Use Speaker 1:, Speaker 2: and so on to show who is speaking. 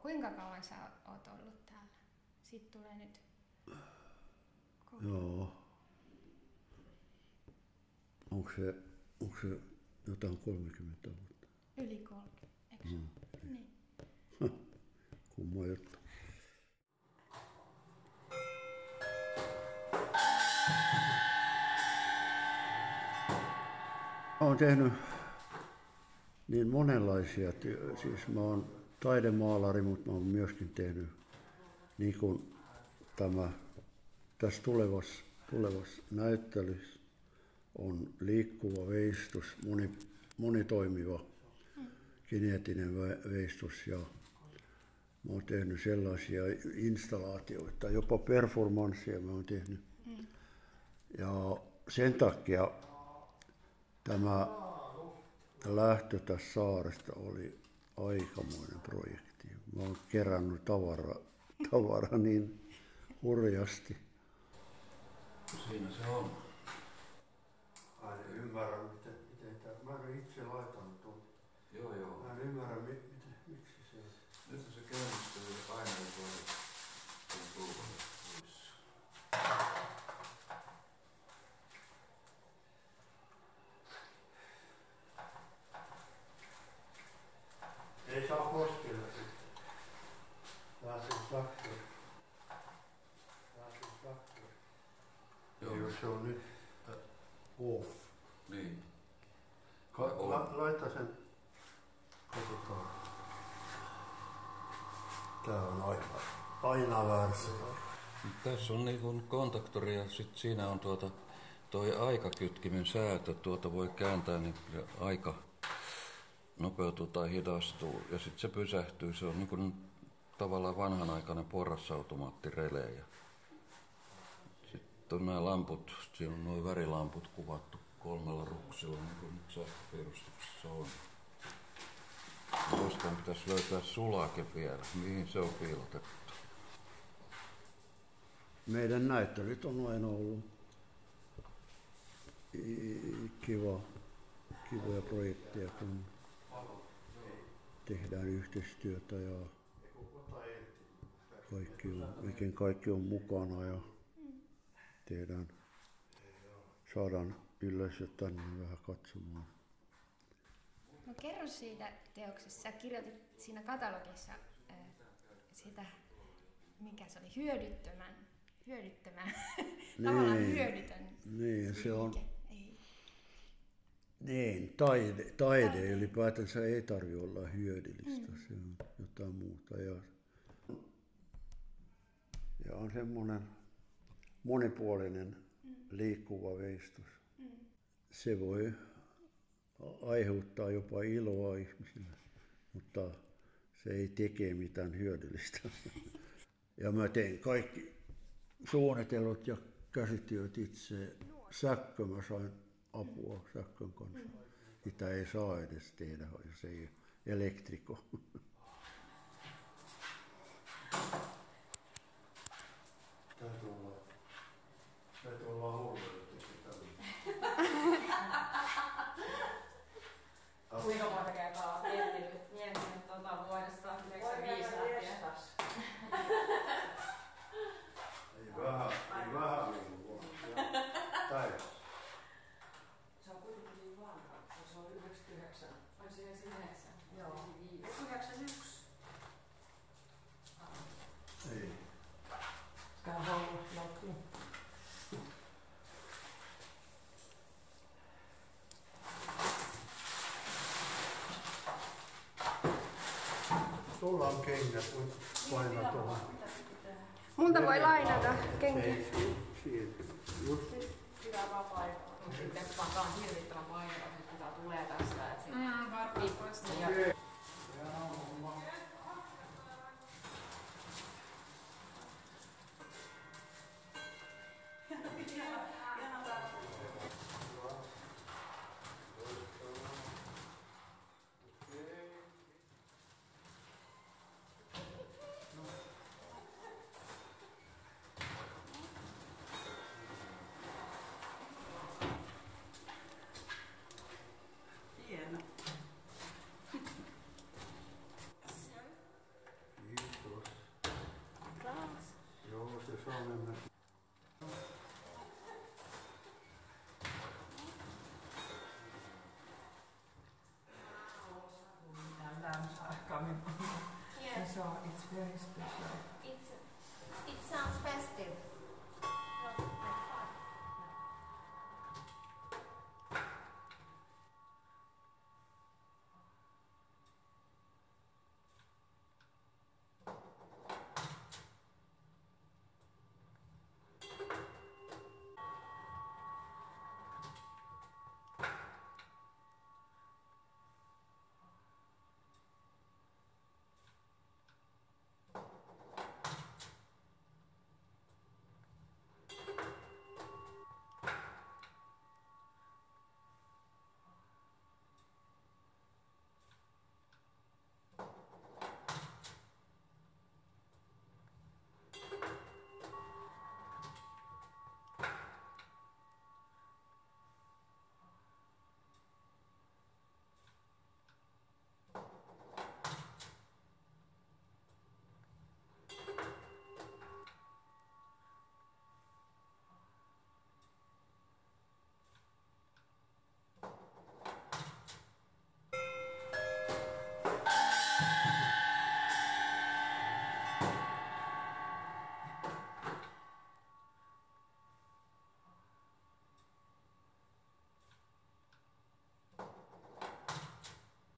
Speaker 1: kuinka kauan sä oot ollut täällä? Sitten tulee nyt.
Speaker 2: Joo. Onko se jotain 30 vuotta?
Speaker 1: Yli 30, eikö se? Niin.
Speaker 2: Kumma juttu. Olen tehnyt niin monenlaisia siis mä oon taidemaalari, mutta mä oon myöskin tehnyt niin kuin tässä tulevassa näyttelyssä on liikkuva veistus, monitoimiva kineettinen veistus ja mä oon tehnyt sellaisia installaatioita, jopa performansseja mä oon tehnyt. Ja sen takia tämä lähtö tästä saaresta oli aikamoinen projekti. Mä oon kerännyt tavaraa niin hurjasti.
Speaker 3: Siinä se on.
Speaker 2: Mä en ymmärrä, miten tämä... Mä en itse laittanut tuon.
Speaker 3: Joo.
Speaker 2: Mä en ymmärrä, miksi se...
Speaker 3: Nyt se käynnistyy aina, kun on tullut.
Speaker 2: Ei saa koskella sitten. Lähti sakkoon. Joo, se on nyt off.
Speaker 3: Niin.
Speaker 2: Laita sen. Katsotaan. Tää on aina väärässä.
Speaker 3: Tässä on niin kontaktori ja sit siinä on toi aikakytkimen säätö. Voi kääntää, niin aika nopeutuu tai hidastuu ja sitten se pysähtyy. Se on niin kuin tavallaan vanhanaikainen porrasautomaattirele. Sitten on nämä lamput, siinä on nuo värilamput kuvattu 3 ruksilla, niin kuin nyt sähköpiirustuksessa on. Jostain pitäisi löytää sulake vielä, mihin se on piilotettu.
Speaker 2: Meidän näyttelyt on aina ollut kivoja projekteja, kun tehdään yhteistyötä ja kaikki on mukana ja saadaan yleisöt tänne vähän katsomaan.
Speaker 1: No kerro siitä teoksessa. Sä kirjoitit siinä katalogissa sitä, mikä se oli, hyödyttömän, tavallaan hyödytön
Speaker 2: Niin, se on.
Speaker 1: Ei.
Speaker 2: Niin, taide ylipäätänsä ei tarvitse olla hyödyllistä, se on jotain muuta. Ja on semmoinen monipuolinen liikkuva veistus. Se voi aiheuttaa jopa iloa ihmisille, mutta se ei tee mitään hyödyllistä. Ja mä tein kaikki suunnitellut ja käsityöt itse. Säkkö mä sain apua sähkön kanssa. Sitä ei saa edes tehdä, jos ei ole elektriko. Täytyy olla hulluja.
Speaker 4: Kuinka monta kertaa olet miettinyt vuodesta 1995 lähtien?
Speaker 2: Ei vähän ollut.
Speaker 4: Se on kuitenkin niin vanha. Se on 99. On se 99? Joo. 91.
Speaker 2: Ei.
Speaker 4: Tämä on ollut loppuun.
Speaker 2: Sulla on kengät, voit painaa tuohon.
Speaker 1: Multa voi lainata kenkiä.
Speaker 2: Just.
Speaker 4: Hyvä vapaa-aikaa. Sitten pakkaan hirvittävän painava, että mitä tulee tästä. Varmaan.
Speaker 5: Hieno.
Speaker 4: so it's very special.
Speaker 1: It sounds festive.